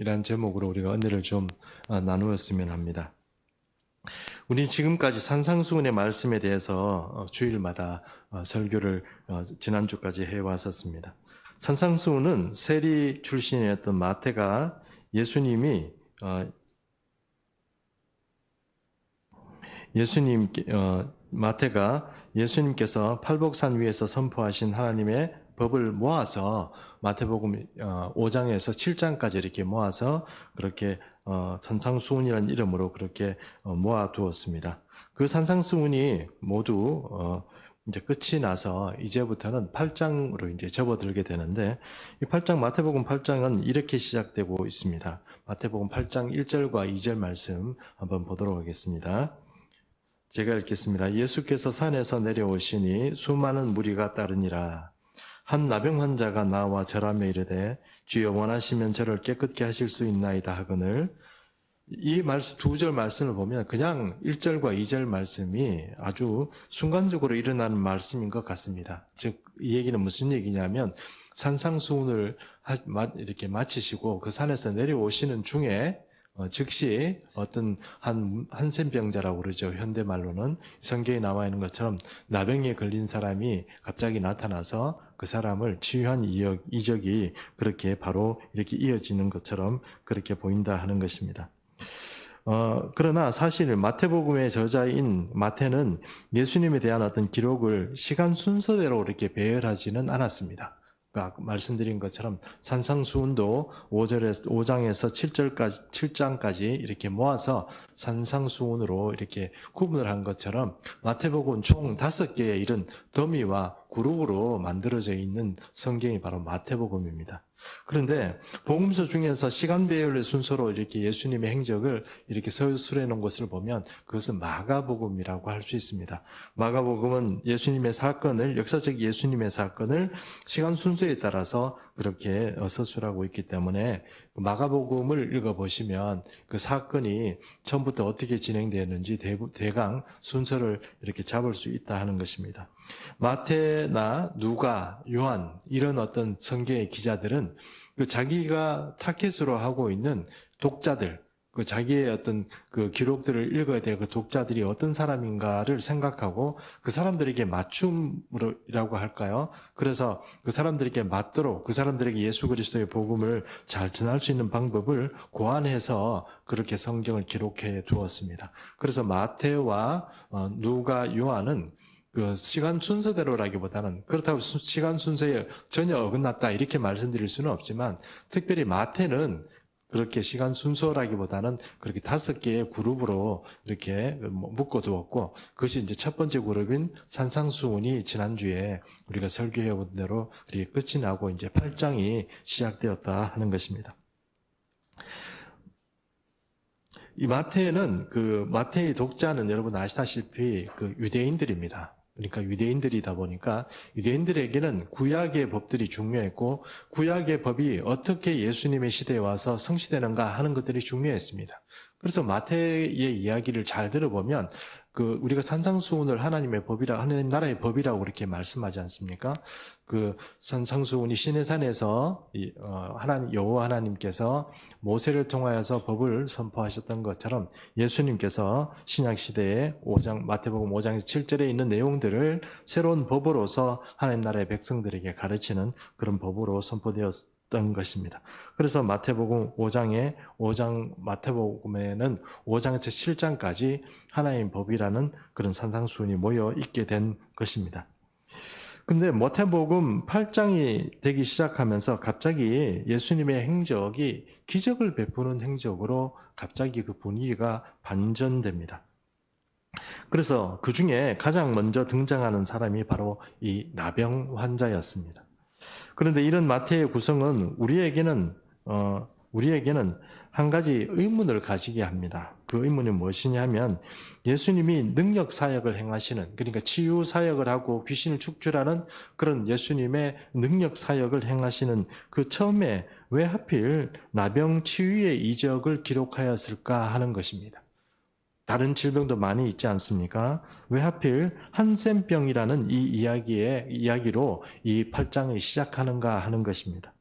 이러한 제목으로 우리가 은혜를 좀 나누었으면 합니다. 우리 지금까지 산상수훈의 말씀에 대해서 주일마다 설교를 지난주까지 해왔었습니다. 산상수훈은 세리 출신이었던 마태가 마태가 예수님께서 팔복산 위에서 선포하신 하나님의 법을 모아서 마태복음 5장에서 7장까지 이렇게 모아서 그렇게 산상수훈이라는 이름으로 그렇게 모아두었습니다. 그 산상수훈이 모두 이제 끝이 나서 이제부터는 8장으로 이제 접어들게 되는데, 이 8장, 마태복음 8장은 이렇게 시작되고 있습니다. 마태복음 8장 1절과 2절 말씀 한번 보도록 하겠습니다. 제가 읽겠습니다. 예수께서 산에서 내려오시니 수많은 무리가 따르니라. 한 나병 환자가 나와 절하며 이르되 주여 원하시면 저를 깨끗게 하실 수 있나이다 하거늘, 이 말씀 두 절 말씀을 보면 그냥 1절과 2절 말씀이 아주 순간적으로 일어나는 말씀인 것 같습니다. 즉 이 얘기는 무슨 얘기냐면 산상수훈을 이렇게 마치시고 그 산에서 내려오시는 중에 즉시 어떤 한센병자라고 그러죠. 현대말로는 성경에 나와 있는 것처럼 나병에 걸린 사람이 갑자기 나타나서 그 사람을 치유한 이적이 그렇게 바로 이렇게 이어지는 것처럼 그렇게 보인다 하는 것입니다. 그러나 사실 마태복음의 저자인 마태는 예수님에 대한 어떤 기록을 시간 순서대로 이렇게 배열하지는 않았습니다. 아까 말씀드린 것처럼 산상수훈도 5장에서 7장까지 이렇게 모아서 산상수훈으로 이렇게 구분을 한 것처럼 마태복음은 총 5개의 이런 더미와 그룹으로 만들어져 있는 성경이 바로 마태복음입니다. 그런데 복음서 중에서 시간 배열의 순서로 이렇게 예수님의 행적을 이렇게 서술해 놓은 것을 보면 그것은 마가복음이라고 할 수 있습니다. 마가복음은 역사적 예수님의 사건을 시간 순서에 따라서 그렇게 서술하고 있기 때문에 마가복음을 읽어보시면 그 사건이 처음부터 어떻게 진행되었는지 대강 순서를 이렇게 잡을 수 있다 하는 것입니다. 마태나 누가, 요한 이런 어떤 성경의 기자들은 그 자기가 타겟으로 하고 있는 독자들, 그 자기의 어떤 그 기록들을 읽어야 될 그 독자들이 어떤 사람인가를 생각하고 그 사람들에게 맞춤이라고 할까요? 그래서 그 사람들에게 맞도록 그 사람들에게 예수 그리스도의 복음을 잘 전할 수 있는 방법을 고안해서 그렇게 성경을 기록해 두었습니다. 그래서 마태와 누가, 요한은 그 시간 순서대로라기보다는, 그렇다고 시간 순서에 전혀 어긋났다 이렇게 말씀드릴 수는 없지만, 특별히 마태는 그렇게 시간 순서라기보다는 그렇게 5개의 그룹으로 이렇게 묶어두었고, 그것이 이제 첫 번째 그룹인 산상수훈이 지난주에 우리가 설교해 본 대로 그렇게 끝이 나고 이제 8장이 시작되었다 하는 것입니다. 이 마태의 독자는 여러분 아시다시피 그 유대인들입니다. 그러니까 유대인들이다 보니까 유대인들에게는 구약의 법들이 중요했고, 구약의 법이 어떻게 예수님의 시대에 와서 성취되는가 하는 것들이 중요했습니다. 그래서 마태의 이야기를 잘 들어보면 우리가 산상수훈을 하나님 나라의 법이라고 그렇게 말씀하지 않습니까? 그 산상수훈이 시내산에서 여호와 하나님께서 모세를 통하여서 법을 선포하셨던 것처럼 예수님께서 신약 시대에 마태복음 5장에서 7절에 있는 내용들을 새로운 법으로서 하나님 나라의 백성들에게 가르치는 그런 법으로 선포되었던 것입니다. 그래서 마태복음에는 5장에서 7장까지 하나님 법이라는 그런 산상수훈이 모여 있게 된 것입니다. 근데 마태복음 8장이 되기 시작하면서 갑자기 예수님의 행적이 기적을 베푸는 행적으로 갑자기 그 분위기가 반전됩니다. 그래서 그 중에 가장 먼저 등장하는 사람이 바로 이 나병 환자였습니다. 그런데 이런 마태의 구성은 우리에게는 한 가지 의문을 가지게 합니다. 그 의문이 무엇이냐면, 예수님이 능력 사역을 행하시는, 그러니까 치유 사역을 하고 귀신을 축출하는 그런 예수님의 능력 사역을 행하시는 그 처음에 왜 하필 나병 치유의 이적을 기록하였을까 하는 것입니다. 다른 질병도 많이 있지 않습니까? 왜 하필 한센병이라는 이 이야기로 이 8장을 시작하는가 하는 것입니다.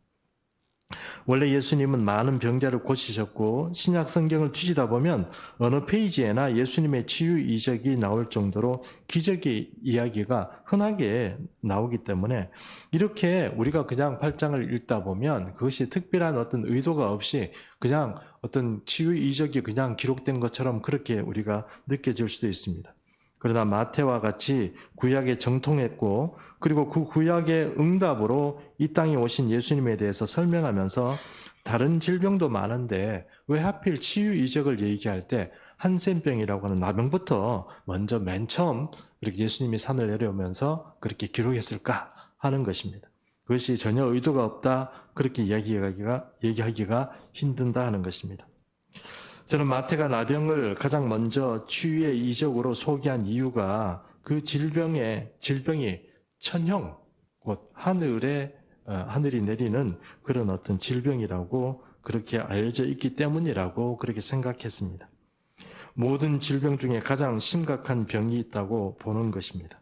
원래 예수님은 많은 병자를 고치셨고 신약 성경을 뒤지다 보면 어느 페이지에나 예수님의 치유 이적이 나올 정도로 기적의 이야기가 흔하게 나오기 때문에 이렇게 우리가 그냥 8장을 읽다 보면 그것이 특별한 어떤 의도가 없이 그냥 어떤 치유 이적이 그냥 기록된 것처럼 그렇게 우리가 느껴질 수도 있습니다. 그러나 마태와 같이 구약에 정통했고 그리고 그 구약의 응답으로 이 땅에 오신 예수님에 대해서 설명하면서 다른 질병도 많은데 왜 하필 치유 이적을 얘기할 때 한센병이라고 하는 나병부터 먼저 맨 처음 이렇게 예수님이 산을 내려오면서 그렇게 기록했을까 하는 것입니다. 그것이 전혀 의도가 없다 그렇게 얘기하기가 힘든다 하는 것입니다. 저는 마태가 나병을 가장 먼저 치유의 이적으로 소개한 이유가 그 질병이 천형, 곧 하늘이 내리는 그런 어떤 질병이라고 그렇게 알려져 있기 때문이라고 그렇게 생각했습니다. 모든 질병 중에 가장 심각한 병이 있다고 보는 것입니다.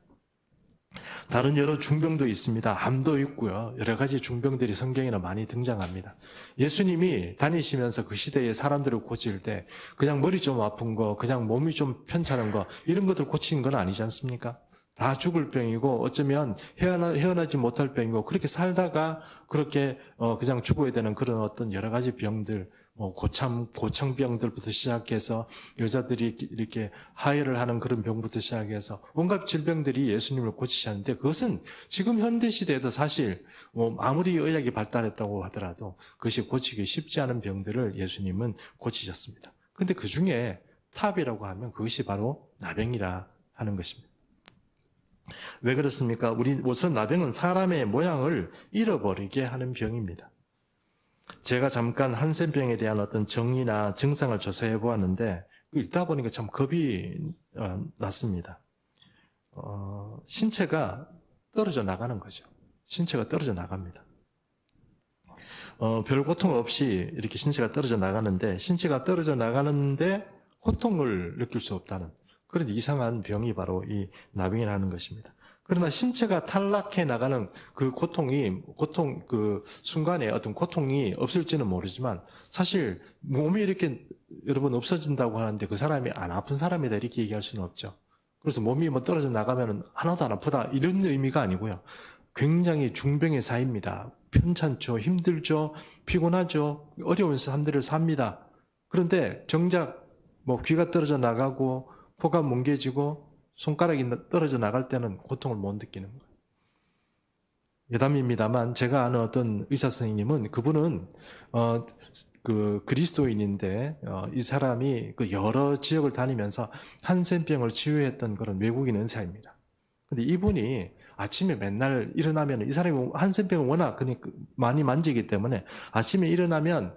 다른 여러 중병도 있습니다. 암도 있고요. 여러 가지 중병들이 성경에는 많이 등장합니다. 예수님이 다니시면서 그 시대의 사람들을 고칠 때 그냥 머리 좀 아픈 거, 그냥 몸이 좀 편찮은 거 이런 것들 고치는 건 아니지 않습니까? 다 죽을 병이고 어쩌면 헤어나지 못할 병이고 그렇게 살다가 그렇게 그냥 죽어야 되는 그런 어떤 여러 가지 병들, 고창병들부터 시작해서 여자들이 이렇게 하혈을 하는 그런 병부터 시작해서 온갖 질병들이 예수님을 고치셨는데 그것은 지금 현대 시대에도 사실 아무리 의학이 발달했다고 하더라도 그것이 고치기 쉽지 않은 병들을 예수님은 고치셨습니다. 그런데 그 중에 탑이라고 하면 그것이 바로 나병이라 하는 것입니다. 왜 그렇습니까? 우선 나병은 사람의 모양을 잃어버리게 하는 병입니다. 제가 잠깐 한센병에 대한 어떤 정의나 증상을 조사해 보았는데 읽다 보니까 참 겁이 났습니다. 신체가 떨어져 나가는 거죠. 신체가 떨어져 나갑니다. 별 고통 없이 이렇게 신체가 떨어져 나가는데 신체가 떨어져 나가는데 고통을 느낄 수 없다는 그런 이상한 병이 바로 이 나병이라는 것입니다. 그러나 신체가 탈락해 나가는 그 그 순간에 어떤 고통이 없을지는 모르지만 사실 몸이 이렇게 여러분 없어진다고 하는데 그 사람이 안 아픈 사람이다 이렇게 얘기할 수는 없죠. 그래서 몸이 뭐 떨어져 나가면 하나도 안 아프다 이런 의미가 아니고요. 굉장히 중병의 사입니다. 편찮죠, 힘들죠, 피곤하죠, 어려운 삶들을 삽니다. 그런데 정작 뭐 귀가 떨어져 나가고 코가 뭉개지고 손가락이 떨어져 나갈 때는 고통을 못 느끼는 거예요. 예담입니다만 제가 아는 어떤 의사 선생님은 그분은 그 그리스도인인데 이 사람이 그 여러 지역을 다니면서 한센병을 치유했던 그런 외국인 의사입니다. 근데 이분이 아침에 맨날 일어나면 이 사람이 한센병을 워낙 그러니까 많이 만지기 때문에 아침에 일어나면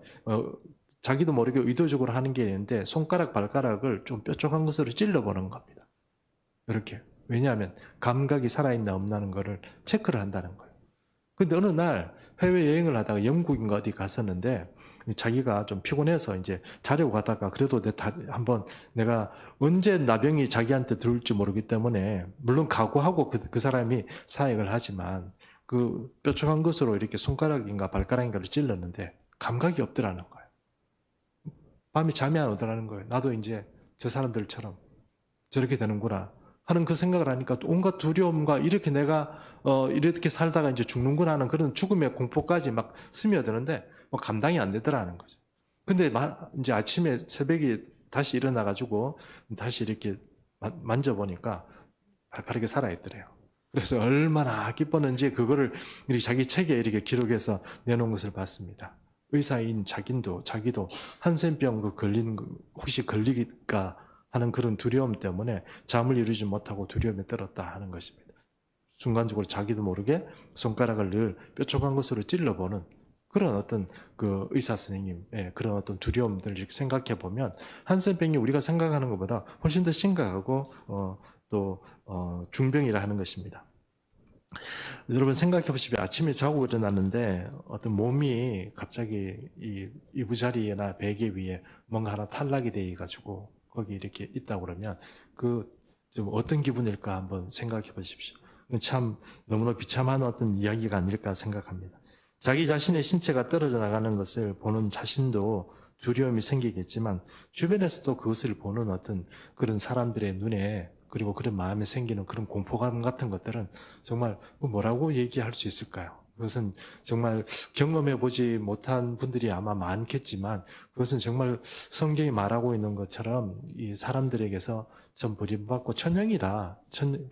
자기도 모르게 의도적으로 하는 게 있는데 손가락 발가락을 좀 뾰족한 것으로 찔러보는 겁니다. 이렇게. 왜냐하면 감각이 살아있나 없나는 거를 체크를 한다는 거예요. 근데 어느 날 해외여행을 하다가 영국인가 어디 갔었는데 자기가 좀 피곤해서 이제 자려고 가다가 그래도 한번 내가 언제 나병이 자기한테 들을지 모르기 때문에 물론 각오하고 그 사람이 사역을 하지만 그 뾰족한 것으로 이렇게 손가락인가 발가락인가를 찔렀는데 감각이 없더라는 거예요. 밤에 잠이 안 오더라는 거예요. 나도 이제 저 사람들처럼 저렇게 되는구나 하는 그 생각을 하니까 또 온갖 두려움과 이렇게 내가 이렇게 살다가 이제 죽는구나 하는 그런 죽음의 공포까지 막 스며드는데 뭐 감당이 안 되더라는 거죠. 근데 이제 아침에 새벽에 다시 일어나가지고 다시 이렇게 만져보니까 발가락이 살아있더래요. 그래서 얼마나 기뻤는지 그거를 이렇게 자기 책에 이렇게 기록해서 내놓은 것을 봤습니다. 의사인 자기도 한센병 혹시 걸리기가 하는 그런 두려움 때문에 잠을 이루지 못하고 두려움에 떨었다 하는 것입니다. 순간적으로 자기도 모르게 손가락을 늘 뾰족한 것으로 찔러보는 그런 어떤 그 의사 선생님의 그런 어떤 두려움들을 이렇게 생각해 보면 한센병이 우리가 생각하는 것보다 훨씬 더 심각하고 또 중병이라 하는 것입니다. 여러분 생각해 보시면 아침에 자고 일어났는데 어떤 몸이 갑자기 이 이부자리나 베개 위에 뭔가 하나 탈락이 돼 가지고 거기 이렇게 있다고 그러면 그 좀 어떤 기분일까 한번 생각해 보십시오. 참 너무나 비참한 어떤 이야기가 아닐까 생각합니다. 자기 자신의 신체가 떨어져 나가는 것을 보는 자신도 두려움이 생기겠지만 주변에서도 그것을 보는 어떤 그런 사람들의 눈에 그리고 그런 마음에 생기는 그런 공포감 같은 것들은 정말 뭐라고 얘기할 수 있을까요? 그것은 정말 경험해 보지 못한 분들이 아마 많겠지만 그것은 정말 성경이 말하고 있는 것처럼 이 사람들에게서 좀 버림받고 천형이다.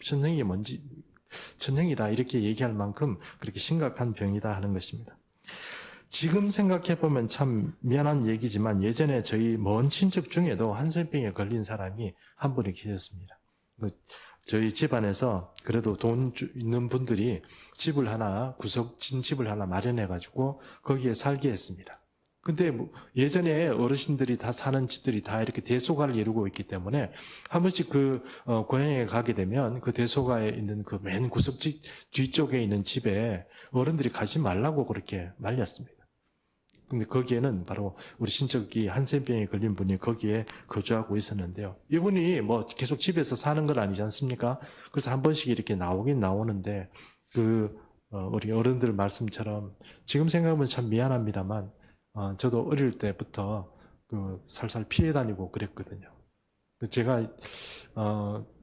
천형이 뭔지 천형이다 이렇게 얘기할 만큼 그렇게 심각한 병이다 하는 것입니다. 지금 생각해보면 참 미안한 얘기지만 예전에 저희 먼 친척 중에도 한센병에 걸린 사람이 한 분이 계셨습니다. 저희 집안에서 그래도 돈 있는 분들이 집을 하나, 구석진 집을 하나 마련해가지고 거기에 살게 했습니다. 근데 예전에 어르신들이 다 사는 집들이 다 이렇게 대소가를 이루고 있기 때문에 한 번씩 그 고향에 가게 되면 그 대소가에 있는 그 맨 구석지 뒤쪽에 있는 집에 어른들이 가지 말라고 그렇게 말렸습니다. 근데 거기에는 바로 우리 친척이 한센병에 걸린 분이 거기에 거주하고 있었는데요. 이분이 뭐 계속 집에서 사는 건 아니지 않습니까? 그래서 한 번씩 이렇게 나오긴 나오는데 우리 어른들 말씀처럼 지금 생각하면 참 미안합니다만 저도 어릴 때부터 살살 피해 다니고 그랬거든요. 제가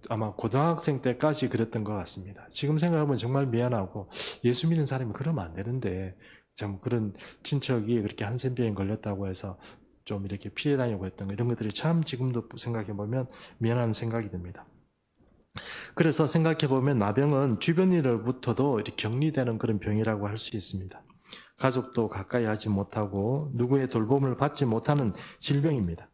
아마 고등학생 때까지 그랬던 것 같습니다. 지금 생각하면 정말 미안하고 예수 믿는 사람이 그러면 안 되는데 참 그런 친척이 그렇게 한센병에 걸렸다고 해서 좀 이렇게 피해 다니고 했던 거 이런 것들이 참 지금도 생각해 보면 미안한 생각이 듭니다. 그래서 생각해 보면 나병은 주변인으로부터도 이렇게 격리되는 그런 병이라고 할 수 있습니다. 가족도 가까이 하지 못하고 누구의 돌봄을 받지 못하는 질병입니다.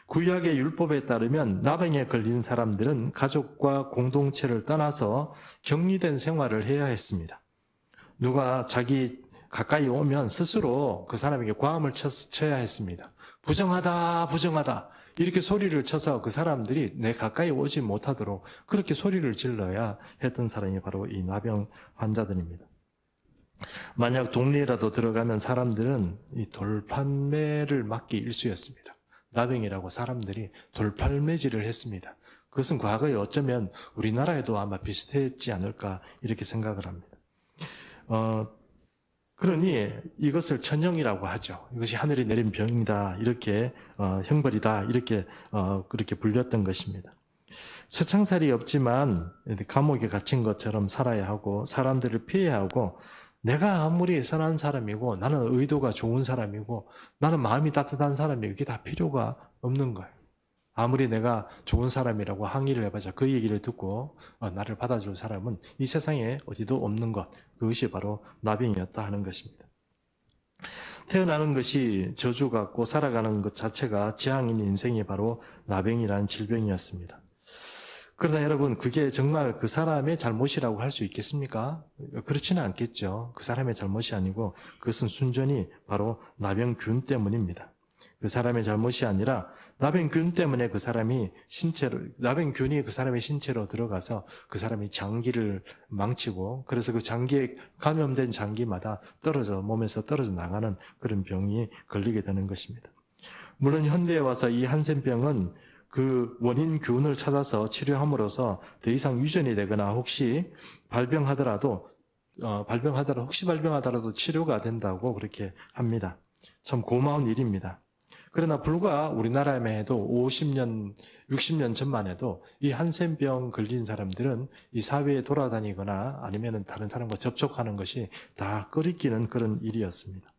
구약의 율법에 따르면 나병에 걸린 사람들은 가족과 공동체를 떠나서 격리된 생활을 해야 했습니다. 누가 자기 가까이 오면 스스로 그 사람에게 과음을 쳐야 했습니다. 부정하다, 부정하다. 이렇게 소리를 쳐서 그 사람들이 내 가까이 오지 못하도록 그렇게 소리를 질러야 했던 사람이 바로 이 나병 환자들입니다. 만약 동리에라도 들어가면 사람들은 이 돌판매를 막기 일쑤였습니다. 나병이라고 사람들이 돌팔매질을 했습니다. 그것은 과거에 어쩌면 우리나라에도 아마 비슷했지 않을까 이렇게 생각을 합니다. 그러니 이것을 천형이라고 하죠. 이것이 하늘이 내린 병이다, 이렇게 형벌이다, 이렇게 그렇게 불렸던 것입니다. 처창살이 없지만 감옥에 갇힌 것처럼 살아야 하고 사람들을 피해야 하고 내가 아무리 선한 사람이고 나는 의도가 좋은 사람이고 나는 마음이 따뜻한 사람이고 이게 다 필요가 없는 거예요. 아무리 내가 좋은 사람이라고 항의를 해봐자 그 얘기를 듣고 나를 받아줄 사람은 이 세상에 어디도 없는 것, 그것이 바로 나병이었다 하는 것입니다. 태어나는 것이 저주 같고 살아가는 것 자체가 재앙인 인생이 바로 나병이라는 질병이었습니다. 그러나 여러분, 그게 정말 그 사람의 잘못이라고 할 수 있겠습니까? 그렇지는 않겠죠. 그 사람의 잘못이 아니고 그것은 순전히 바로 나병균 때문입니다. 그 사람의 잘못이 아니라 나병균 때문에 나병균이 그 사람의 신체로 들어가서 그 사람의 장기를 망치고 그래서 그 장기에 감염된 장기마다 몸에서 떨어져 나가는 그런 병이 걸리게 되는 것입니다. 물론 현대에 와서 이 한센병은 그 원인 균을 찾아서 치료함으로써 더 이상 유전이 되거나 혹시 발병하더라도 치료가 된다고 그렇게 합니다. 참 고마운 일입니다. 그러나 불과 우리나라에만 해도 50년, 60년 전만 해도 이 한센병 걸린 사람들은 이 사회에 돌아다니거나 아니면 다른 사람과 접촉하는 것이 다 꺼리끼는 그런 일이었습니다.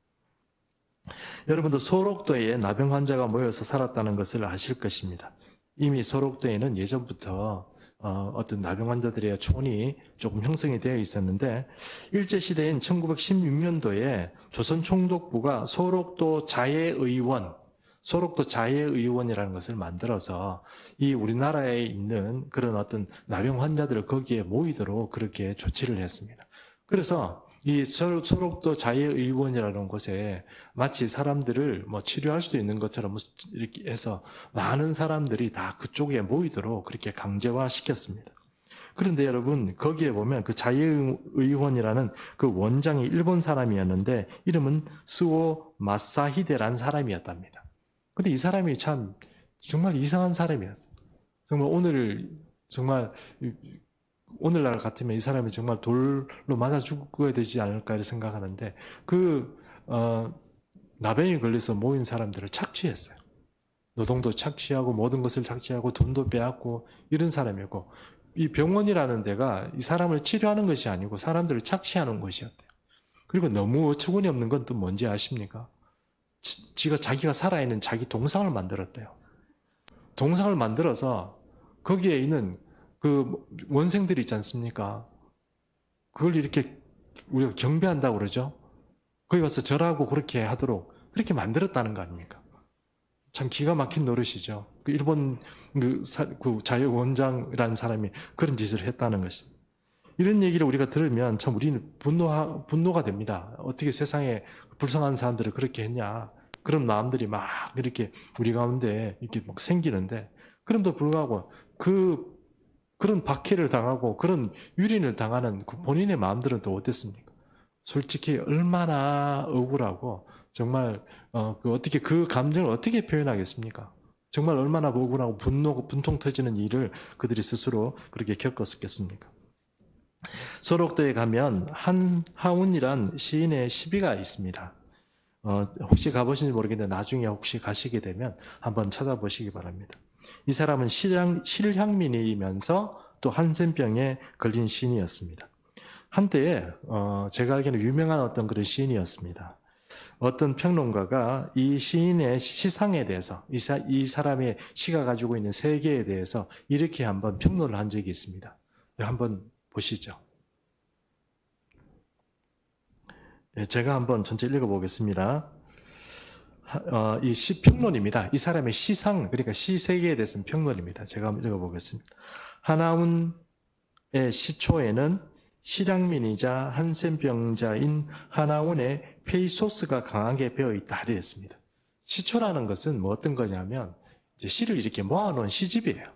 여러분도 소록도에 나병 환자가 모여서 살았다는 것을 아실 것입니다. 이미 소록도에는 예전부터 어떤 나병 환자들의 촌이 조금 형성이 되어 있었는데 일제시대인 1916년도에 조선총독부가 소록도 자해의원이라는 것을 만들어서 이 우리나라에 있는 그런 어떤 나병 환자들을 거기에 모이도록 그렇게 조치를 했습니다. 그래서 이 소록도 자해의원이라는 곳에 마치 사람들을 치료할 수도 있는 것처럼 이렇게 해서 많은 사람들이 다 그쪽에 모이도록 그렇게 강제화시켰습니다. 그런데 여러분, 거기에 보면 그 자해의원이라는 그 원장이 일본 사람이었는데 이름은 스오 마사히데라는 사람이었답니다. 근데 이 사람이 참 정말 이상한 사람이었어요. 정말 오늘 정말 오늘날 같으면 이 사람이 정말 돌로 맞아 죽어야 되지 않을까 생각하는데 나병에 걸려서 모인 사람들을 착취했어요. 노동도 착취하고 모든 것을 착취하고 돈도 빼앗고 이런 사람이고, 이 병원이라는 데가 이 사람을 치료하는 것이 아니고 사람들을 착취하는 것이었대요. 그리고 너무 어처구니 없는 건 또 뭔지 아십니까? 자기가 살아있는 자기 동상을 만들었대요. 동상을 만들어서 거기에 있는 그 원생들이 있지 않습니까? 그걸 이렇게 우리가 경배한다고 그러죠. 거기 가서 절하고 그렇게 하도록 그렇게 만들었다는 거 아닙니까? 참 기가 막힌 노릇이죠. 그 일본 그 자유원장이라는 사람이 그런 짓을 했다는 것입니다. 이런 얘기를 우리가 들으면 참 우리는 분노가 됩니다. 어떻게 세상에 불쌍한 사람들을 그렇게 했냐. 그런 마음들이 막 이렇게 우리 가운데 이렇게 막 생기는데, 그럼에도 불구하고 그런 박해를 당하고 그런 유린을 당하는 그 본인의 마음들은 또 어땠습니까? 솔직히 얼마나 억울하고 정말 어떻게 그 감정을 어떻게 표현하겠습니까? 정말 얼마나 억울하고 분통 터지는 일을 그들이 스스로 그렇게 겪었겠습니까? 소록도에 가면 한하운이란 시인의 시비가 있습니다. 혹시 가보신지 모르겠는데 나중에 혹시 가시게 되면 한번 찾아보시기 바랍니다. 이 사람은 실향민이면서 또 한센병에 걸린 시인이었습니다. 한때에 제가 알기로는 유명한 어떤 그런 시인이었습니다. 어떤 평론가가 이 시인의 시상에 대해서, 이 사람의 시가 가지고 있는 세계에 대해서 이렇게 한번 평론을 한 적이 있습니다. 한번 보시죠. 제가 한번 전체 읽어보겠습니다. 이 시평론입니다. 이 사람의 시상, 그러니까 시세계에 대해서는 평론입니다. 제가 한번 읽어보겠습니다. 한아운의 시초에는 실향민이자 한센병자인 한아운의 페이소스가 강하게 배어있다 되었습니다. 시초라는 것은 뭐 어떤 거냐면 이제 시를 이렇게 모아놓은 시집이에요.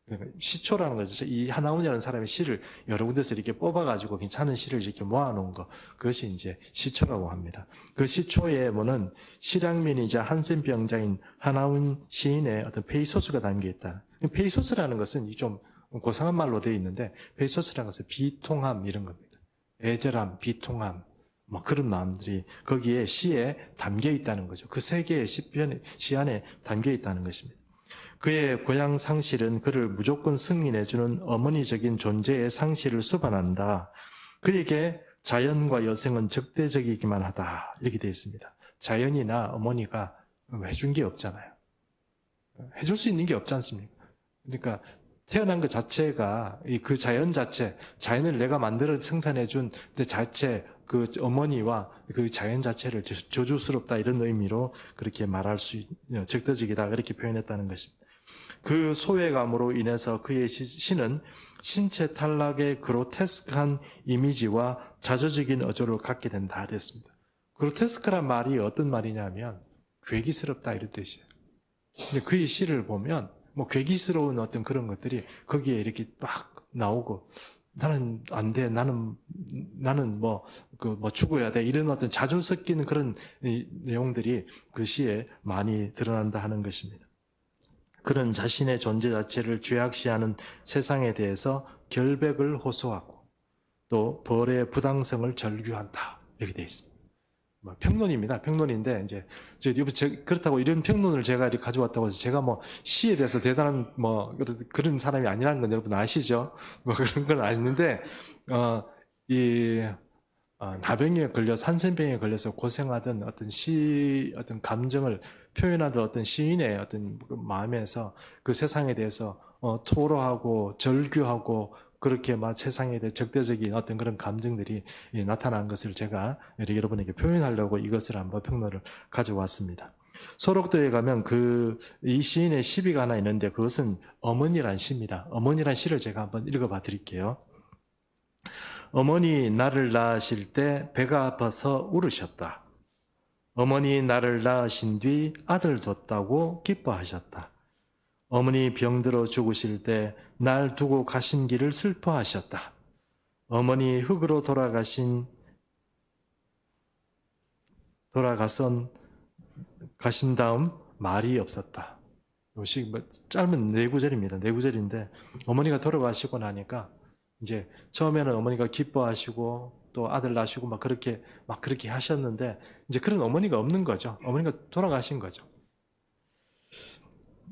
그러니까 시초라는 것은 이 한아운이라는 사람의 시를 여러 군데서 이렇게 뽑아가지고 괜찮은 시를 이렇게 모아놓은 것, 그것이 이제 시초라고 합니다. 그 시초에 뭐는 실향민이자 한센병자인 한아운 시인의 어떤 페이소스가 담겨있다. 페이소스라는 것은 좀 고상한 말로 되어 있는데, 페이소스라는 것은 비통함 이런 겁니다. 애절함, 비통함, 뭐 그런 마음들이 거기에 시에 담겨 있다는 거죠. 그 세 개의 시 안에 담겨 있다는 것입니다. 그의 고향 상실은 그를 무조건 승인해주는 어머니적인 존재의 상실을 수반한다. 그에게 자연과 여생은 적대적이기만 하다. 이렇게 되어 있습니다. 자연이나 어머니가 해준 게 없잖아요. 해줄 수 있는 게 없지 않습니까? 그러니까 태어난 것 자체가 그 자연 자체, 자연을 내가 만들어 생산해준 그 자체, 그 어머니와 그 자연 자체를 저주스럽다 이런 의미로 그렇게 말할 수 있는, 적대적이다 그렇게 표현했다는 것입니다. 그 소외감으로 인해서 그의 시는 신체 탈락의 그로테스크한 이미지와 자조적인 어조를 갖게 된다 그랬습니다. 그로테스크란 말이 어떤 말이냐면 괴기스럽다 이런 뜻이에요. 근데 그의 시를 보면 뭐 괴기스러운 어떤 그런 것들이 거기에 이렇게 막 나오고, 나는 안 돼, 나는 뭐 죽어야 돼, 이런 어떤 자존 섞이는 그런 내용들이 그 시에 많이 드러난다 하는 것입니다. 그런 자신의 존재 자체를 죄악시하는 세상에 대해서 결백을 호소하고 또 벌의 부당성을 절규한다 이렇게 되어 있습니다. 평론입니다. 평론인데 이제 그렇다고 이런 평론을 제가 이렇게 가져왔다고 해서 제가 뭐 시에 대해서 대단한 뭐 그런 사람이 아니라는 건 여러분 아시죠? 뭐 그런 건 아닌데 나병에 걸려서 한센병에 걸려서 고생하던 어떤 감정을 표현하던 어떤 시인의 어떤 마음에서 그 세상에 대해서 토로하고 절규하고 그렇게 막 세상에 대해 적대적인 어떤 그런 감정들이 나타난 것을 제가 여러분에게 표현하려고 이것을 한번 평론을 가져왔습니다. 소록도에 가면 이 시인의 시비가 하나 있는데 그것은 어머니란 시입니다. 어머니란 시를 제가 한번 읽어봐 드릴게요. 어머니 나를 낳으실 때 배가 아파서 울으셨다. 어머니 나를 낳으신 뒤 아들 뒀다고 기뻐하셨다. 어머니 병들어 죽으실 때 날 두고 가신 길을 슬퍼하셨다. 어머니 흙으로 가신 다음 말이 없었다. 이것이 짧은 네 구절입니다. 네 구절인데 어머니가 돌아가시고 나니까 이제 처음에는 어머니가 기뻐하시고 또 아들 낳으시고 막 그렇게 하셨는데 이제 그런 어머니가 없는 거죠. 어머니가 돌아가신 거죠.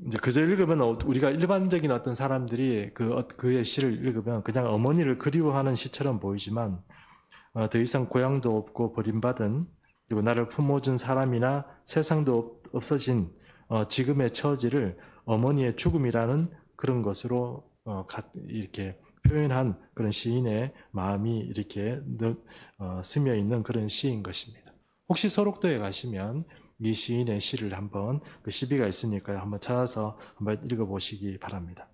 이제 그저 읽으면 우리가 일반적인 어떤 사람들이 그의 시를 읽으면 그냥 어머니를 그리워하는 시처럼 보이지만 더 이상 고향도 없고 버림받은, 그리고 나를 품어준 사람이나 세상도 없어진 지금의 처지를 어머니의 죽음이라는 그런 것으로 이렇게 표현한 그런 시인의 마음이 이렇게 스며 있는 그런 시인 것입니다. 혹시 소록도에 가시면 이 시인의 시를 한번, 그 시비가 있으니까요, 한번 찾아서 한번 읽어보시기 바랍니다.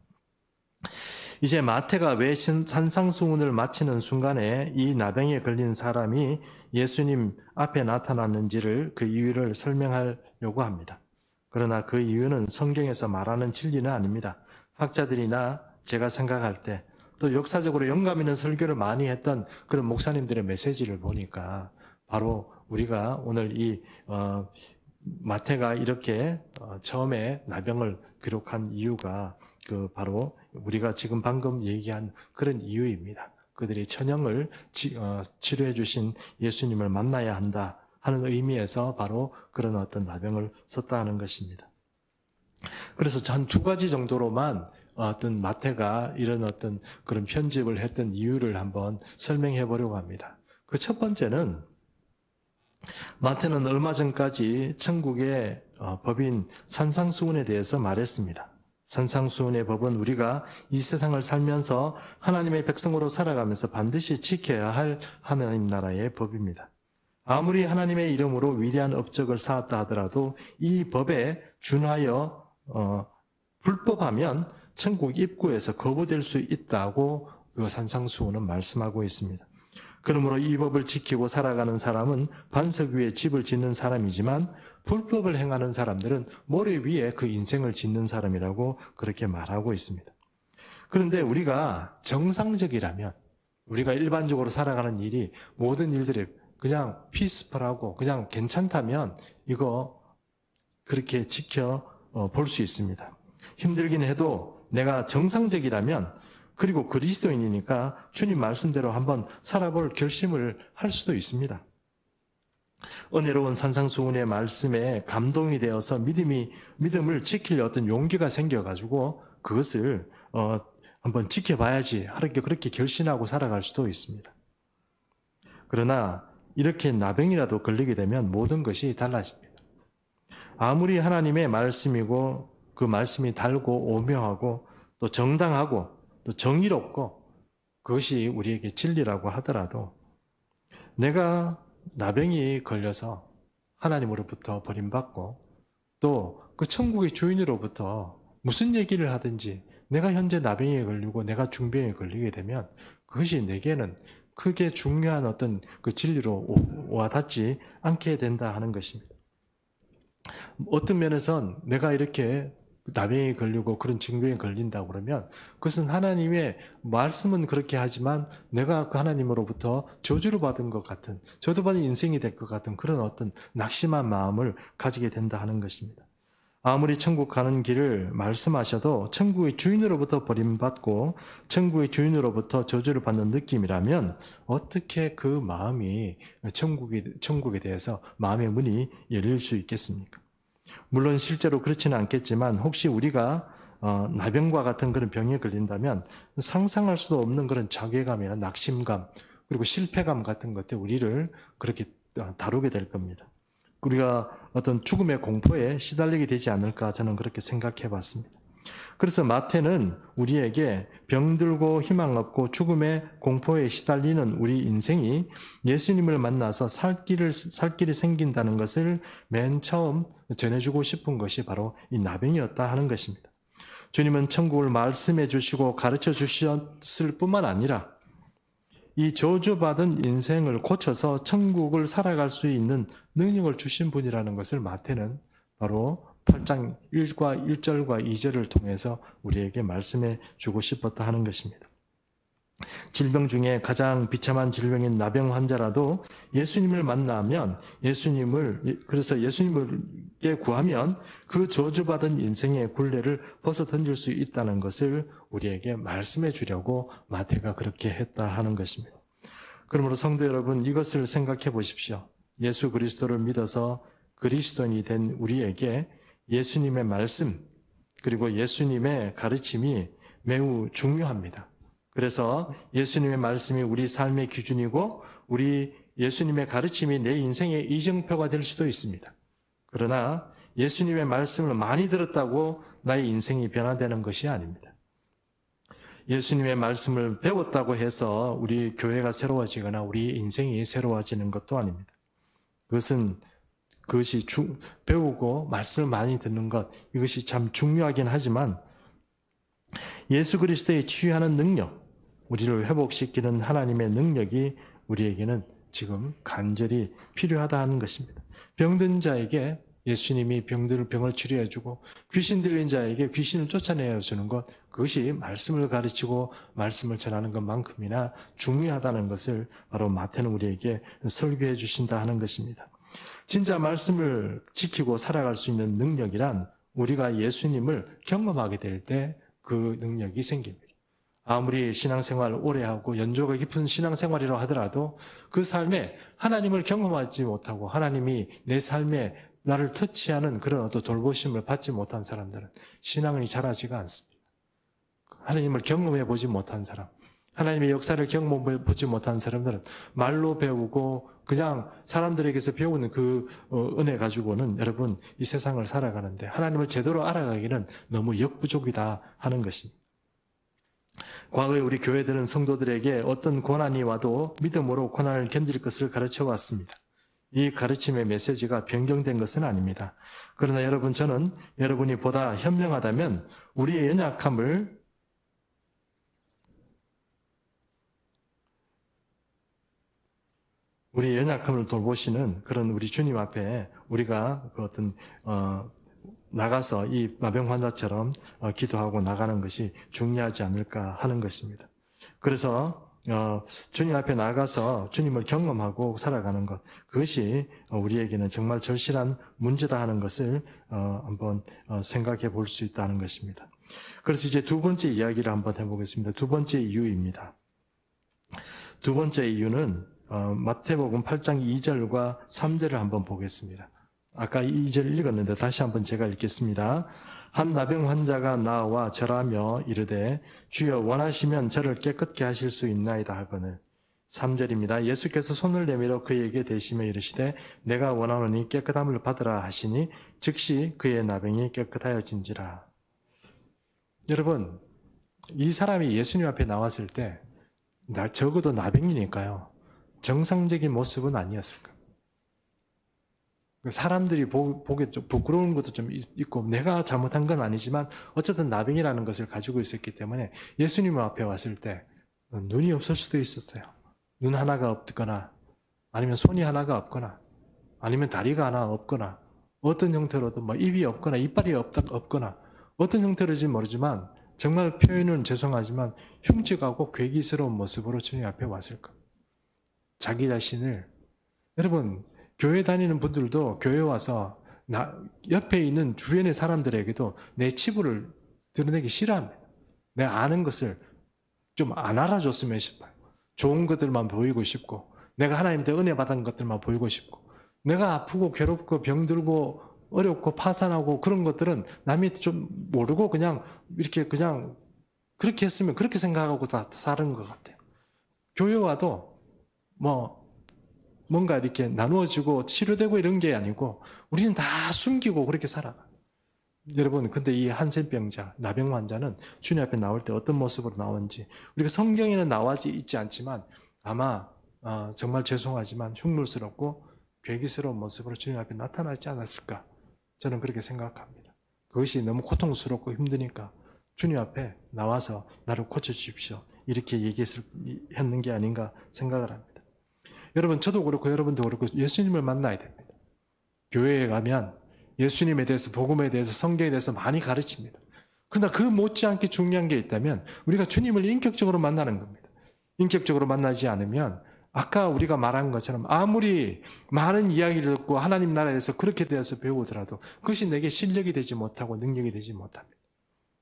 이제 마태가 왜 산상수훈을 마치는 순간에 이 나병에 걸린 사람이 예수님 앞에 나타났는지를, 그 이유를 설명하려고 합니다. 그러나 그 이유는 성경에서 말하는 진리는 아닙니다. 학자들이나 제가 생각할 때, 또 역사적으로 영감 있는 설교를 많이 했던 그런 목사님들의 메시지를 보니까 바로 우리가 오늘 이 마태가 이렇게 처음에 나병을 기록한 이유가 바로 우리가 지금 방금 얘기한 그런 이유입니다. 그들이 천형을 치료해 주신 예수님을 만나야 한다 하는 의미에서 바로 그런 어떤 나병을 썼다 하는 것입니다. 그래서 한 두 가지 정도로만 어떤 마태가 이런 어떤 그런 편집을 했던 이유를 한번 설명해 보려고 합니다. 그 첫 번째는, 마태는 얼마 전까지 천국의 법인 산상수훈에 대해서 말했습니다. 산상수훈의 법은 우리가 이 세상을 살면서 하나님의 백성으로 살아가면서 반드시 지켜야 할 하나님 나라의 법입니다. 아무리 하나님의 이름으로 위대한 업적을 쌓았다 하더라도 이 법에 준하여 불법하면 천국 입구에서 거부될 수 있다고 그 산상수훈은 말씀하고 있습니다. 그러므로 이 법을 지키고 살아가는 사람은 반석 위에 집을 짓는 사람이지만 불법을 행하는 사람들은 모래 위에 그 인생을 짓는 사람이라고 그렇게 말하고 있습니다. 그런데 우리가 정상적이라면, 우리가 일반적으로 살아가는 일이 모든 일들이 그냥 피스풀하고 그냥 괜찮다면 이거 그렇게 지켜 볼 수 있습니다. 힘들긴 해도 내가 정상적이라면, 그리고 그리스도인이니까 주님 말씀대로 한번 살아볼 결심을 할 수도 있습니다. 은혜로운 산상수훈의 말씀에 감동이 되어서 믿음을 지킬 어떤 용기가 생겨가지고 그것을 한번 지켜봐야지 하렇게 그렇게 결심하고 살아갈 수도 있습니다. 그러나 이렇게 나병이라도 걸리게 되면 모든 것이 달라집니다. 아무리 하나님의 말씀이고 그 말씀이 달고 오묘하고 또 정당하고 또 정의롭고 그것이 우리에게 진리라고 하더라도, 내가 나병이 걸려서 하나님으로부터 버림받고 또 그 천국의 주인으로부터 무슨 얘기를 하든지 내가 현재 나병에 걸리고 내가 중병에 걸리게 되면 그것이 내게는 크게 중요한 어떤 그 진리로 와닿지 않게 된다 하는 것입니다. 어떤 면에선 내가 이렇게 나병에 걸리고 그런 징병에 걸린다고 그러면 그것은 하나님의 말씀은 그렇게 하지만 내가 그 하나님으로부터 저주를 받은 것 같은, 저주받은 인생이 될 것 같은 그런 어떤 낙심한 마음을 가지게 된다 하는 것입니다. 아무리 천국 가는 길을 말씀하셔도 천국의 주인으로부터 버림받고 천국의 주인으로부터 저주를 받는 느낌이라면 어떻게 그 마음이 천국에 대해서 마음의 문이 열릴 수 있겠습니까? 물론 실제로 그렇지는 않겠지만 혹시 우리가 나병과 같은 그런 병에 걸린다면 상상할 수도 없는 그런 자괴감이나 낙심감 그리고 실패감 같은 것들 우리를 그렇게 다루게 될 겁니다. 우리가 어떤 죽음의 공포에 시달리게 되지 않을까 저는 그렇게 생각해 봤습니다. 그래서 마태는 우리에게 병들고 희망 없고 죽음의 공포에 시달리는 우리 인생이 예수님을 만나서 살 길이 생긴다는 것을 맨 처음 전해주고 싶은 것이 바로 이 나병이었다 하는 것입니다. 주님은 천국을 말씀해 주시고 가르쳐 주셨을 뿐만 아니라 이 저주받은 인생을 고쳐서 천국을 살아갈 수 있는 능력을 주신 분이라는 것을 마태는 바로 8장 1절과 2절을 통해서 우리에게 말씀해 주고 싶었다 하는 것입니다. 질병 중에 가장 비참한 질병인 나병 환자라도 예수님을 만나면 그래서 예수님께 구하면 그 저주받은 인생의 굴레를 벗어 던질 수 있다는 것을 우리에게 말씀해 주려고 마태가 그렇게 했다 하는 것입니다. 그러므로 성도 여러분, 이것을 생각해 보십시오. 예수 그리스도를 믿어서 그리스도인이 된 우리에게 예수님의 말씀 그리고 예수님의 가르침이 매우 중요합니다. 그래서 예수님의 말씀이 우리 삶의 기준이고 우리 예수님의 가르침이 내 인생의 이정표가 될 수도 있습니다. 그러나 예수님의 말씀을 많이 들었다고 나의 인생이 변화되는 것이 아닙니다. 예수님의 말씀을 배웠다고 해서 우리 교회가 새로워지거나 우리 인생이 새로워지는 것도 아닙니다. 그것이 배우고 말씀을 많이 듣는 것, 이것이 참 중요하긴 하지만 예수 그리스도의 치유하는 능력, 우리를 회복시키는 하나님의 능력이 우리에게는 지금 간절히 필요하다 하는 것입니다. 병든 자에게 예수님이 병을 치료해주고 귀신 들린 자에게 귀신을 쫓아내주는 것, 그것이 말씀을 가르치고 말씀을 전하는 것만큼이나 중요하다는 것을 바로 마태는 우리에게 설교해 주신다 하는 것입니다. 진짜 말씀을 지키고 살아갈 수 있는 능력이란 우리가 예수님을 경험하게 될 때 그 능력이 생깁니다. 아무리 신앙생활 오래 하고 연조가 깊은 신앙생활이라고 하더라도 그 삶에 하나님을 경험하지 못하고 하나님이 내 삶에 나를 터치하는 그런 어떤 돌보심을 받지 못한 사람들은 신앙이 자라지가 않습니다. 하나님을 경험해 보지 못한 사람, 하나님의 역사를 경험해 보지 못한 사람들은 말로 배우고 그냥 사람들에게서 배우는 그 은혜 가지고는 여러분 이 세상을 살아가는데 하나님을 제대로 알아가기는 너무 역부족이다 하는 것입니다. 과거에 우리 교회들은 성도들에게 어떤 고난이 와도 믿음으로 고난을 견딜 것을 가르쳐 왔습니다. 이 가르침의 메시지가 변경된 것은 아닙니다. 그러나 여러분, 저는 여러분이 보다 현명하다면 우리의 연약함을 돌보시는 그런 우리 주님 앞에 우리가 그 어떤 나가서 이 나병 환자처럼 기도하고 나가는 것이 중요하지 않을까 하는 것입니다. 그래서 주님 앞에 나가서 주님을 경험하고 살아가는 것, 그것이 우리에게는 정말 절실한 문제다 하는 것을 한번 생각해 볼 수 있다는 것입니다. 그래서 이제 두 번째 이야기를 한번 해보겠습니다. 두 번째 이유입니다. 두 번째 이유는 마태복음 8장 2절과 3절을 한번 보겠습니다. 아까 2절 읽었는데 다시 한번 제가 읽겠습니다. 한 나병 환자가 나와 절하며 이르되 주여 원하시면 저를 깨끗게 하실 수 있나이다 하거늘. 3절입니다. 예수께서 손을 내밀어 그에게 대시며 이르시되 내가 원하노니 깨끗함을 받으라 하시니 즉시 그의 나병이 깨끗하여진지라. 여러분, 이 사람이 예수님 앞에 나왔을 때 적어도 나병이니까요, 정상적인 모습은 아니었을까. 사람들이 보기에 좀 부끄러운 것도 좀 있고 내가 잘못한 건 아니지만 어쨌든 나병이라는 것을 가지고 있었기 때문에 예수님 앞에 왔을 때 눈이 없을 수도 있었어요. 눈 하나가 없거나 아니면 손이 하나가 없거나 아니면 다리가 하나 없거나 어떤 형태로도 뭐 입이 없거나 이빨이 없거나 어떤 형태로인지 모르지만 정말 표현은 죄송하지만 흉측하고 괴기스러운 모습으로 주님 앞에 왔을 겁니다. 자기 자신을, 여러분 교회 다니는 분들도 교회 와서 옆에 있는 주변의 사람들에게도 내 치부를 드러내기 싫어합니다. 내가 아는 것을 좀 안 알아줬으면 싶어요. 좋은 것들만 보이고 싶고 내가 하나님한테 은혜 받은 것들만 보이고 싶고 내가 아프고 괴롭고 병들고 어렵고 파산하고 그런 것들은 남이 좀 모르고 그냥 이렇게 그냥 그렇게 했으면 그렇게 생각하고 다 사는 것 같아요. 교회 와도 뭔가 이렇게 나누어지고 치료되고 이런 게 아니고 우리는 다 숨기고 그렇게 살아가. 여러분, 근데 이 한센병자, 나병 환자는 주님 앞에 나올 때 어떤 모습으로 나오는지 우리가 성경에는 나와 있지 않지만 아마 정말 죄송하지만 흉물스럽고 괴기스러운 모습으로 주님 앞에 나타나지 않았을까, 저는 그렇게 생각합니다. 그것이 너무 고통스럽고 힘드니까 주님 앞에 나와서 나를 고쳐주십시오 이렇게 얘기했는 게 아닌가 생각을 합니다. 여러분, 저도 그렇고 여러분도 그렇고 예수님을 만나야 됩니다. 교회에 가면 예수님에 대해서, 복음에 대해서, 성경에 대해서 많이 가르칩니다. 그러나 그 못지않게 중요한 게 있다면 우리가 주님을 인격적으로 만나는 겁니다. 인격적으로 만나지 않으면 아까 우리가 말한 것처럼 아무리 많은 이야기를 듣고 하나님 나라에서 그렇게 되어서 배우더라도 그것이 내게 실력이 되지 못하고 능력이 되지 못합니다.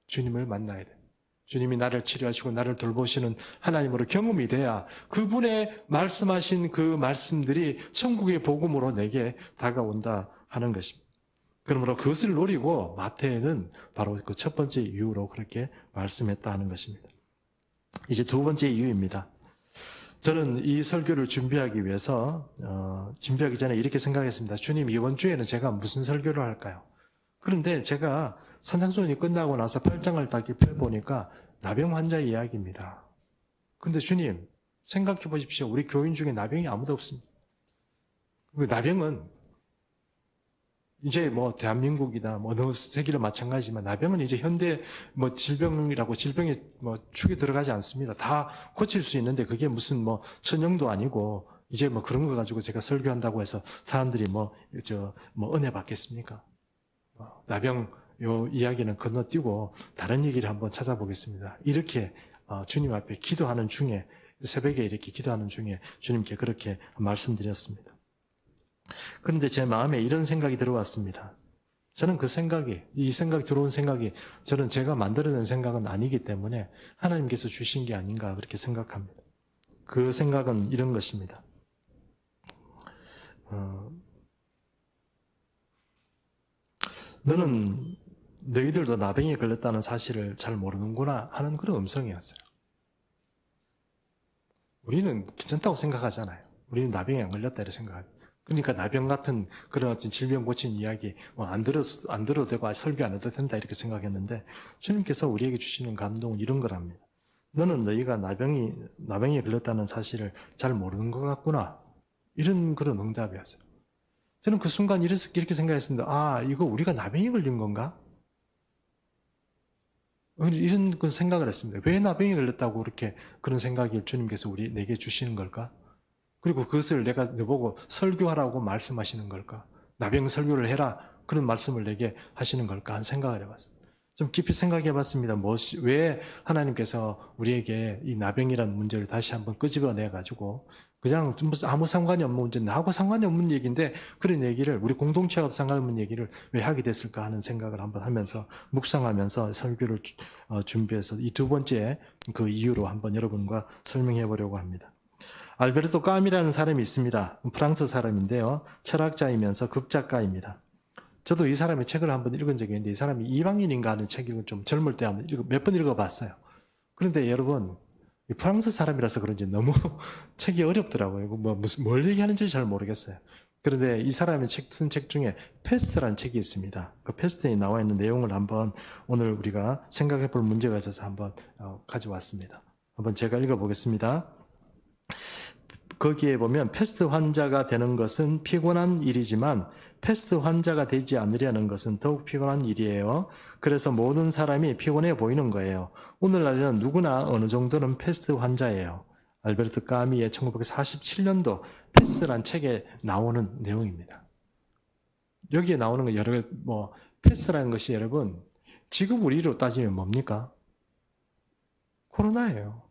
주님을 만나야 돼요. 주님이 나를 치료하시고 나를 돌보시는 하나님으로 경험이 돼야 그분의 말씀하신 그 말씀들이 천국의 복음으로 내게 다가온다 하는 것입니다. 그러므로 그것을 노리고 마태는 바로 그 첫 번째 이유로 그렇게 말씀했다 하는 것입니다. 이제 두 번째 이유입니다. 저는 이 설교를 준비하기 위해서 준비하기 전에 이렇게 생각했습니다. 주님, 이번 주에는 제가 무슨 설교를 할까요? 그런데 제가 산상수훈이 끝나고 나서 8장을 딱 펴보니까 나병 환자 이야기입니다. 그런데 주님, 생각해 보십시오. 우리 교인 중에 나병이 아무도 없습니다. 나병은 이제 뭐 대한민국이나 뭐 어느 세계로 마찬가지지만 나병은 이제 현대 뭐 질병이라고 질병의 뭐 축에 들어가지 않습니다. 다 고칠 수 있는데 그게 무슨 뭐 천형도 아니고 이제 뭐 그런 거 가지고 제가 설교한다고 해서 사람들이 뭐 은혜 받겠습니까? 나병 요 이야기는 건너뛰고 다른 얘기를 한번 찾아보겠습니다. 이렇게 주님 앞에 기도하는 중에 새벽에 이렇게 기도하는 중에 주님께 그렇게 말씀드렸습니다. 그런데 제 마음에 이런 생각이 들어왔습니다. 저는 이 생각이 들어온 생각이 저는 제가 만들어낸 생각은 아니기 때문에 하나님께서 주신 게 아닌가 그렇게 생각합니다. 그 생각은 이런 것입니다. 너는 너희들도 나병에 걸렸다는 사실을 잘 모르는구나 하는 그런 음성이었어요. 우리는 괜찮다고 생각하잖아요. 우리는 나병에 안 걸렸다 이렇게 생각합니다. 그러니까 나병 같은 그런 어떤 질병 고친 이야기 안 들어도 되고 설교 안 해도 된다 이렇게 생각했는데 주님께서 우리에게 주시는 감동은 이런 거랍니다. 너는 너희가 나병에 걸렸다는 사실을 잘 모르는 것 같구나. 이런 그런 응답이었어요. 저는 그 순간 이렇게 생각했습니다. 이거 우리가 나병에 걸린 건가? 이런 그 생각을 했습니다. 왜 나병에 걸렸다고 그렇게 그런 생각을 주님께서 내게 주시는 걸까? 그리고 그것을 내가 너보고 설교하라고 말씀하시는 걸까? 나병 설교를 해라. 그런 말씀을 내게 하시는 걸까? 하는 생각을 해봤습니다. 좀 깊이 생각해 봤습니다. 왜 하나님께서 우리에게 이 나병이라는 문제를 다시 한번 끄집어내가지고 그냥 아무 상관이 없는 문제, 나하고 상관이 없는 얘기인데 그런 얘기를 우리 공동체하고 상관없는 얘기를 왜 하게 됐을까 하는 생각을 한번 하면서 묵상하면서 설교를 준비해서 이 두 번째 그 이유로 한번 여러분과 설명해 보려고 합니다. 알베르토 까미라는 사람이 있습니다. 프랑스 사람인데요. 철학자이면서 극작가입니다. 저도 이 사람의 책을 한번 읽은 적이 있는데 이 사람이 이방인인가 하는 책을 좀 젊을 때 몇 번 읽어봤어요. 그런데 여러분 프랑스 사람이라서 그런지 너무 책이 어렵더라고요. 뭘 얘기하는지 잘 모르겠어요. 그런데 이 사람의 쓴 책 중에 패스트라는 책이 있습니다. 그 패스트에 나와 있는 내용을 한번 오늘 우리가 생각해 볼 문제가 있어서 한번 가져왔습니다. 한번 제가 읽어보겠습니다. 거기에 보면 패스트 환자가 되는 것은 피곤한 일이지만 패스트 환자가 되지 않으려는 것은 더욱 피곤한 일이에요. 그래서 모든 사람이 피곤해 보이는 거예요. 오늘날에는 누구나 어느 정도는 패스트 환자예요. 알베르토 까미의 1947년도 패스트란 책에 나오는 내용입니다. 여기에 나오는 거 패스트라는 것이 여러분 지금 우리로 따지면 뭡니까? 코로나예요.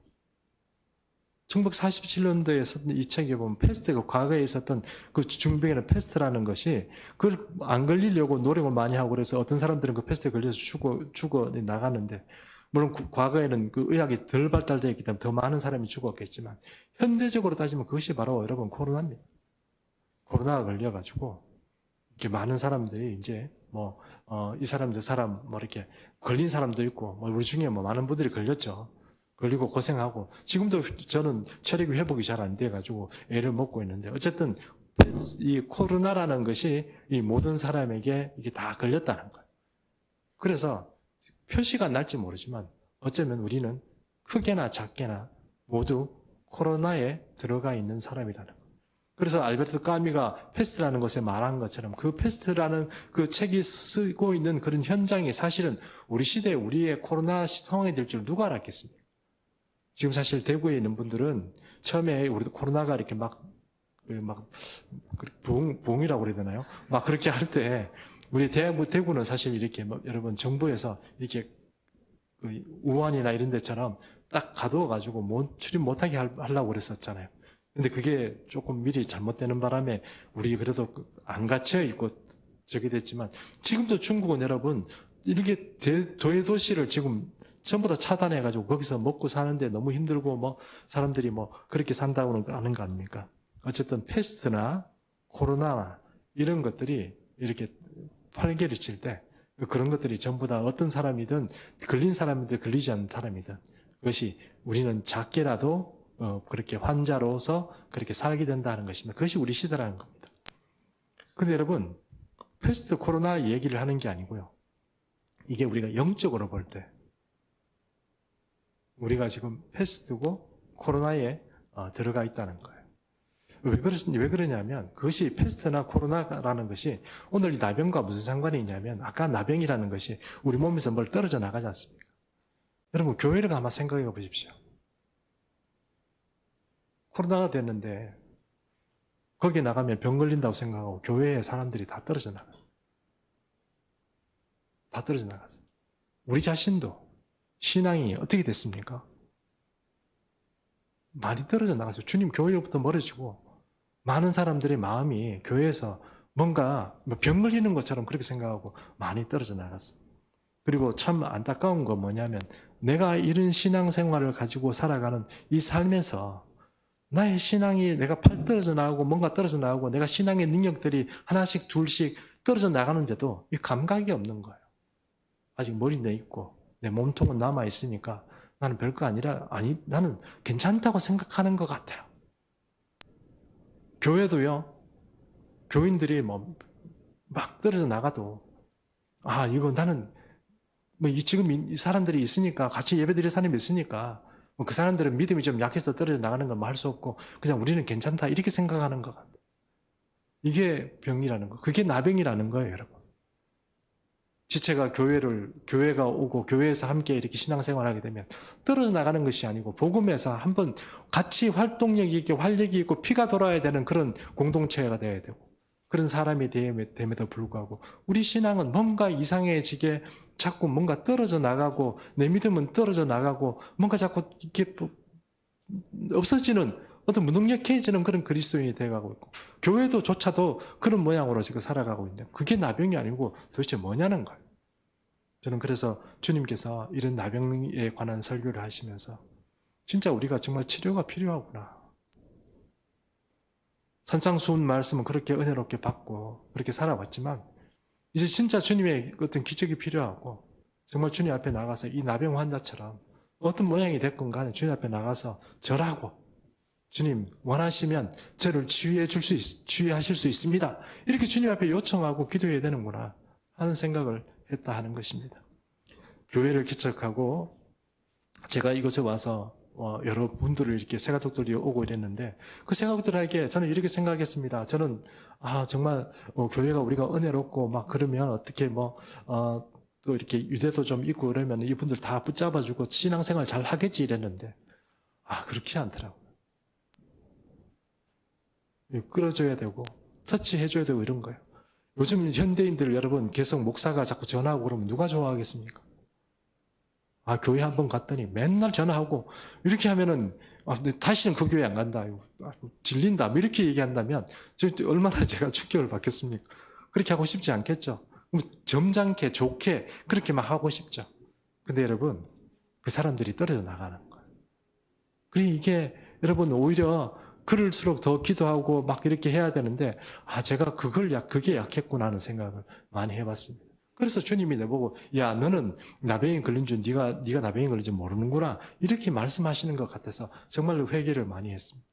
1947년도에 썼던 이 책에 보면 패스트가 과거에 있었던 그 중병이라는 패스트라는 것이 그걸 안 걸리려고 노력을 많이 하고 그래서 어떤 사람들은 그 패스트에 걸려서 죽어 나가는데 물론 과거에는 그 의학이 덜 발달되어 있기 때문에 더 많은 사람이 죽었겠지만 현대적으로 따지면 그것이 바로 여러분 코로나입니다. 코로나가 걸려가지고 이렇게 많은 사람들이 이제 이 사람 저 사람 이렇게 걸린 사람도 있고 우리 중에 많은 분들이 걸렸죠. 걸리고 고생하고 지금도 저는 체력이 회복이 잘 안 돼가지고 애를 먹고 있는데 어쨌든 이 코로나라는 것이 이 모든 사람에게 이게 다 걸렸다는 거예요. 그래서 표시가 날지 모르지만 어쩌면 우리는 크게나 작게나 모두 코로나에 들어가 있는 사람이라는 거예요. 그래서 알베르토 까미가 패스트라는 것에 말한 것처럼 그 패스트라는 그 책이 쓰고 있는 그런 현장이 사실은 우리 시대에 우리의 코로나 상황이 될 줄 누가 알았겠습니까? 지금 사실 대구에 있는 분들은 처음에 우리 코로나가 이렇게 부흥이라고 그래야 되나요? 막 그렇게 할 때 우리 대구는 사실 이렇게 여러분 정부에서 이렇게 우한이나 이런 데처럼 딱 가둬가지고 출입 못하게 하려고 그랬었잖아요. 근데 그게 조금 미리 잘못되는 바람에 우리 그래도 안 갇혀 있고 저게 됐지만, 지금도 중국은 여러분 이렇게 대도시를 지금 전부 다 차단해가지고 거기서 먹고 사는데 너무 힘들고 뭐 사람들이 뭐 그렇게 산다고는 아는 거 아닙니까? 어쨌든 패스트나 코로나 이런 것들이 이렇게 활개를 칠 때 그런 것들이 전부 다 어떤 사람이든 걸린 사람이든 걸리지 않는 사람이든 그것이 우리는 작게라도 그렇게 환자로서 그렇게 살게 된다는 것입니다. 그것이 우리 시대라는 겁니다. 그런데 여러분, 패스트 코로나 얘기를 하는 게 아니고요. 이게 우리가 영적으로 볼 때 우리가 지금 패스트고 코로나에 들어가 있다는 거예요. 왜 그러냐면 그것이 패스트나 코로나라는 것이 오늘 이 나병과 무슨 상관이 있냐면 아까 나병이라는 것이 우리 몸에서 뭘 떨어져 나가지 않습니까? 여러분 교회를 한번 생각해 보십시오. 코로나가 됐는데 거기에 나가면 병 걸린다고 생각하고 교회에 사람들이 다 떨어져 나가요. 다 떨어져 나갔어요. 우리 자신도 신앙이 어떻게 됐습니까? 많이 떨어져 나갔어요. 주님 교회로부터 멀어지고 많은 사람들의 마음이 교회에서 뭔가 병 걸리는 것처럼 그렇게 생각하고 많이 떨어져 나갔어요. 그리고 참 안타까운 건 뭐냐면 내가 이런 신앙생활을 가지고 살아가는 이 삶에서 나의 신앙이 내가 팔 떨어져 나가고 뭔가 떨어져 나가고 내가 신앙의 능력들이 하나씩 둘씩 떨어져 나가는데도 이 감각이 없는 거예요. 아직 머리 내 있고 내 몸통은 남아 있으니까 나는 별거 아니라 나는 괜찮다고 생각하는 것 같아요. 교회도요. 교인들이 뭐 막 떨어져 나가도 이거 나는 지금 이 사람들이 있으니까 같이 예배드릴 사람이 있으니까 그 사람들은 믿음이 좀 약해서 떨어져 나가는 건 뭐 할 수 없고 그냥 우리는 괜찮다 이렇게 생각하는 것 같아요. 이게 병이라는 거. 그게 나병이라는 거예요, 여러분. 지체가 교회가 오고 교회에서 함께 이렇게 신앙생활하게 되면 떨어져 나가는 것이 아니고 복음에서 한번 같이 활동력이 있고 활력이 있고 피가 돌아야 되는 그런 공동체가 되어야 되고 그런 사람이 됨에도 불구하고 우리 신앙은 뭔가 이상해지게 자꾸 뭔가 떨어져 나가고 내 믿음은 떨어져 나가고 뭔가 자꾸 이렇게 없어지는 어떤 무능력해지는 그런 그리스도인이 되어가고 있고 교회도조차도 그런 모양으로 지금 살아가고 있는데 그게 나병이 아니고 도대체 뭐냐는 거예요. 저는 그래서 주님께서 이런 나병에 관한 설교를 하시면서 진짜 우리가 정말 치료가 필요하구나. 산상수훈 말씀은 그렇게 은혜롭게 받고 그렇게 살아왔지만 이제 진짜 주님의 어떤 기적이 필요하고 정말 주님 앞에 나가서 이 나병 환자처럼 어떤 모양이 됐건 간에 주님 앞에 나가서 절하고 주님 원하시면 저를 치유하실 수 있습니다. 이렇게 주님 앞에 요청하고 기도해야 되는구나 하는 생각을 했다 하는 것입니다. 교회를 개척하고 제가 이곳에 와서 여러 분들을 이렇게 새가족들이 오고 이랬는데 그 새가족들에게 저는 이렇게 생각했습니다. 저는 정말 교회가 우리가 은혜롭고 막 그러면 어떻게 또 이렇게 유대도 좀 있고 그러면 이분들 다 붙잡아주고 신앙생활 잘 하겠지 이랬는데 그렇지 않더라고요. 끌어줘야 되고 터치해줘야 되고 이런 거예요. 요즘 현대인들 여러분 계속 목사가 자꾸 전화하고 그러면 누가 좋아하겠습니까? 교회 한번 갔더니 맨날 전화하고 이렇게 하면은 다시는 그 교회 안 간다. 질린다. 이렇게 얘기한다면 얼마나 제가 충격을 받겠습니까? 그렇게 하고 싶지 않겠죠. 점잖게 좋게 그렇게 막 하고 싶죠. 근데 여러분 그 사람들이 떨어져 나가는 거예요. 그리고 이게 여러분 오히려 그럴수록 더 기도하고 막 이렇게 해야 되는데 제가 그게 약했구나 하는 생각을 많이 해봤습니다. 그래서 주님이 내보고 야 너는 나병이 걸린 줄 네가 나병이 걸린 줄 모르는구나 이렇게 말씀하시는 것 같아서 정말로 회개를 많이 했습니다.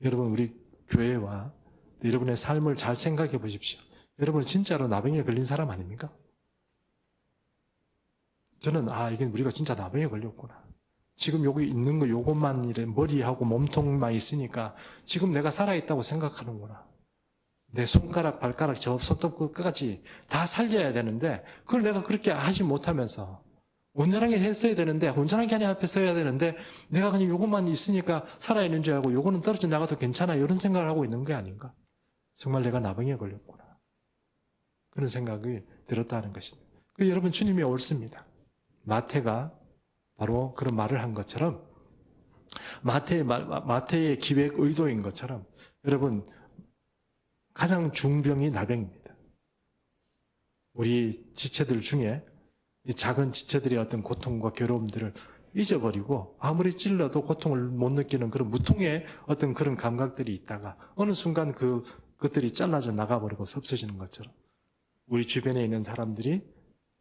여러분 우리 교회와 여러분의 삶을 잘 생각해 보십시오. 여러분 진짜로 나병에 걸린 사람 아닙니까? 저는 이게 우리가 진짜 나병에 걸렸구나. 지금 여기 있는 거 요것만 이래 머리하고 몸통만 있으니까 지금 내가 살아있다고 생각하는구나. 내 손가락, 발가락, 저 손톱 끝까지 다 살려야 되는데 그걸 내가 그렇게 하지 못하면서 온전하게 했어야 되는데 온전하게 하나님 앞에 서야 되는데 내가 그냥 요것만 있으니까 살아있는 줄 알고 요거는 떨어져 나가도 괜찮아 이런 생각을 하고 있는 게 아닌가. 정말 내가 나병에 걸렸구나. 그런 생각이 들었다는 것입니다. 여러분 주님이 옳습니다. 마태가 바로 그런 말을 한 것처럼 마태의 기획 의도인 것처럼 여러분 가장 중병이 나병입니다. 우리 지체들 중에 이 작은 지체들의 어떤 고통과 괴로움들을 잊어버리고 아무리 찔러도 고통을 못 느끼는 그런 무통의 어떤 그런 감각들이 있다가 어느 순간 그것들이 잘라져 나가버리고 없어지는 것처럼 우리 주변에 있는 사람들이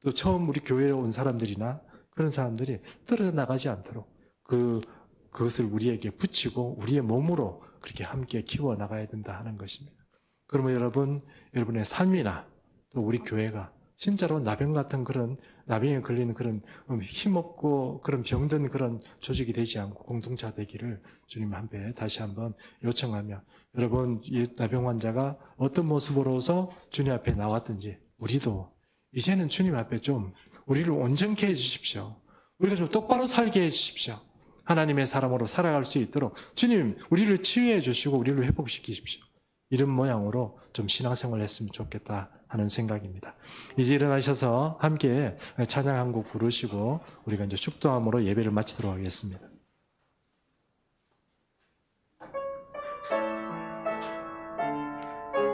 또 처음 우리 교회에 온 사람들이나 그런 사람들이 떨어져 나가지 않도록 그것을 우리에게 붙이고 우리의 몸으로 그렇게 함께 키워 나가야 된다 하는 것입니다. 그러면 여러분의 삶이나 또 우리 교회가 진짜로 나병 같은 그런 나병에 걸리는 그런 힘없고 그런 병든 그런 조직이 되지 않고 공동체가 되기를 주님 앞에 다시 한번 요청하며 여러분 이 나병 환자가 어떤 모습으로서 주님 앞에 나왔든지 우리도 이제는 주님 앞에 좀 우리를 온전케 해주십시오. 우리가 좀 똑바로 살게 해주십시오. 하나님의 사람으로 살아갈 수 있도록 주님 우리를 치유해 주시고 우리를 회복시키십시오. 이런 모양으로 좀 신앙생활을 했으면 좋겠다 하는 생각입니다. 이제 일어나셔서 함께 찬양 한 곡 부르시고 우리가 이제 축도함으로 예배를 마치도록 하겠습니다.